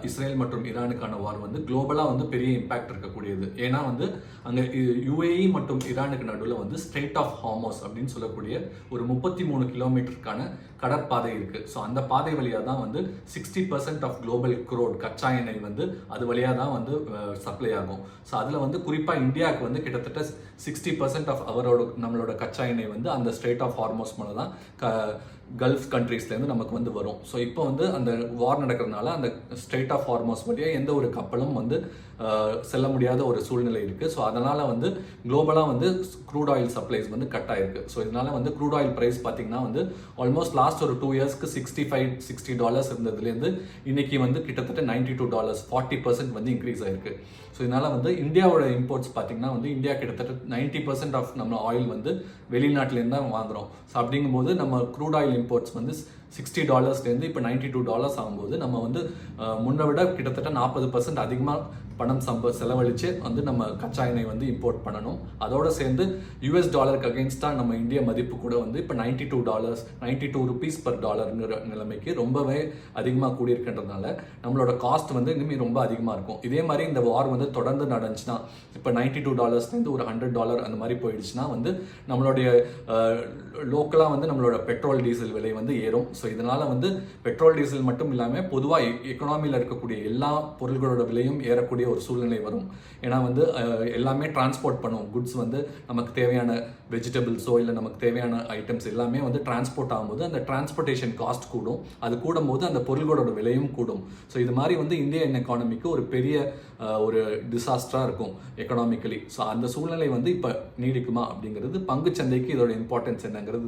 Israel மற்றும் ஈரானுக்கான வார் வந்து குளோபலாக வந்து பெரிய இம்பாக்ட் இருக்கக்கூடியது. ஏன்னா வந்து அங்கே யுஏஇ மற்றும் ஈரானுக்கு நடுவில் வந்து ஸ்ட்ரெய்ட் ஆஃப் ஹார்மோஸ் அப்படின்னு சொல்லக்கூடிய ஒரு 33 கிலோமீட்டருக்கான கடற்பாதை இருக்கு. ஸோ அந்த பாதை வழியாக தான் வந்து 60% ஆஃப் குளோபல் குரோட் கச்சா எண்ணெய் வந்து அது வழியாக தான் வந்து சப்ளை ஆகும். ஸோ அதில் வந்து குறிப்பாக இந்தியாவுக்கு வந்து கிட்டத்தட்ட 60% ஆஃப் நம்மளோட கச்சா எண்ணெய் வந்து அந்த ஸ்ட்ரெய்ட் ஆஃப் ஹார்மோஸ் மேலே தான் கல்ஃப் கண்ட்ரீஸ்லேருந்து நமக்கு வந்து வரும். ஸோ இப்போ வந்து அந்த வார் நடக்கிறதுனால அந்த ஸ்ட்ரெய்ட் ஆஃப் ஹார்மோஸ் வழியாக எந்த ஒரு கப்பலும் வந்து செல்ல முடியாத ஒரு சூழ்நிலை இருக்குது. ஸோ அதனால் வந்து குளோபலாக வந்து க்ரூட் ஆயில் சப்ளைஸ் வந்து கட் ஆயிருக்கு. ஸோ இதனால் வந்து க்ரூட் ஆயில் ப்ரைஸ் பார்த்தீங்கன்னா வந்து ஆல்மோஸ்ட் லாஸ்ட் ஒரு 2 இயர்ஸ்க்கு $65-60 இருந்ததுலேருந்து இன்னைக்கு வந்து கிட்டத்தட்ட $92 40% வந்து இன்க்ரீஸ் ஆயிருக்கு. ஸோ இதனால் வந்து இந்தியாவோட இம்போர்ட்ஸ் பார்த்தீங்கன்னா வந்து இந்தியா கிட்டத்தட்ட 90% ஆஃப் நம்ம ஆயில் வந்து வெளிநாட்டிலேருந்து தான் வாங்குறோம். ஸோ அப்படிங்கும்போது நம்ம க்ரூட் ஆயில் இம்போர்ட்ஸ் வந்து $60 இப்போ $92 ஆகும்போது நம்ம வந்து முன்னை விட கிட்டத்தட்ட 40% அதிகமாக பணம் செலவழித்து வந்து நம்ம கச்சா எண்ணெய் வந்து இம்போர்ட் பண்ணணும். அதோடு சேர்ந்து US டாலருக்கு அகெயின்ஸ்டாக நம்ம இந்திய மதிப்பு கூட வந்து இப்போ $92 பர் டாலருங்கிற நிலைமைக்கு ரொம்பவே அதிகமாக கூடியிருக்கின்றதுனால நம்மளோட காஸ்ட் வந்து இனிமேல் ரொம்ப அதிகமாக இருக்கும். இதே மாதிரி இந்த வார் வந்து தொடர்ந்து நடந்துச்சுன்னா இப்போ $92 ஒரு $100 அந்த மாதிரி போயிடுச்சுன்னா வந்து நம்மளுடைய லோக்கலாக வந்து நம்மளோட பெட்ரோல் டீசல் விலை வந்து ஏறும். ஸோ இதனால் வந்து பெட்ரோல் டீசல் மட்டும் இல்லாமல் பொதுவாக எக்கனாமியில் இருக்கக்கூடிய எல்லா பொருள்களோட விலையும் ஏறக்கூடிய ஒரு சூழ்நிலை வரும். ஏன்னா வந்து எல்லாமே டிரான்ஸ்போர்ட் பண்ணும் குட்ஸ் வந்து நமக்கு தேவையான வெஜிடபிள்ஸோ இல்லை நமக்கு தேவையான ஐட்டம்ஸ் எல்லாமே வந்து டிரான்ஸ்போர்ட் ஆகும்போது அந்த டிரான்ஸ்போர்ட்டேஷன் காஸ்ட் கூடும். அது கூடும்போது அந்த பொருள்களோட விலையும் கூடும். ஸோ இது மாதிரி வந்து இந்தியன் எக்கானமிக்கு ஒரு பெரிய ஒரு டிசாஸ்டராக இருக்கும் எக்கனாமிக்கலி. ஸோ அந்த சூழ்நிலை வந்து இப்போ நீடிக்குமா அப்படிங்கிறது பங்குச்சந்தைக்கு இதோட இம்பார்ட்டன்ஸ் என்னங்கிறது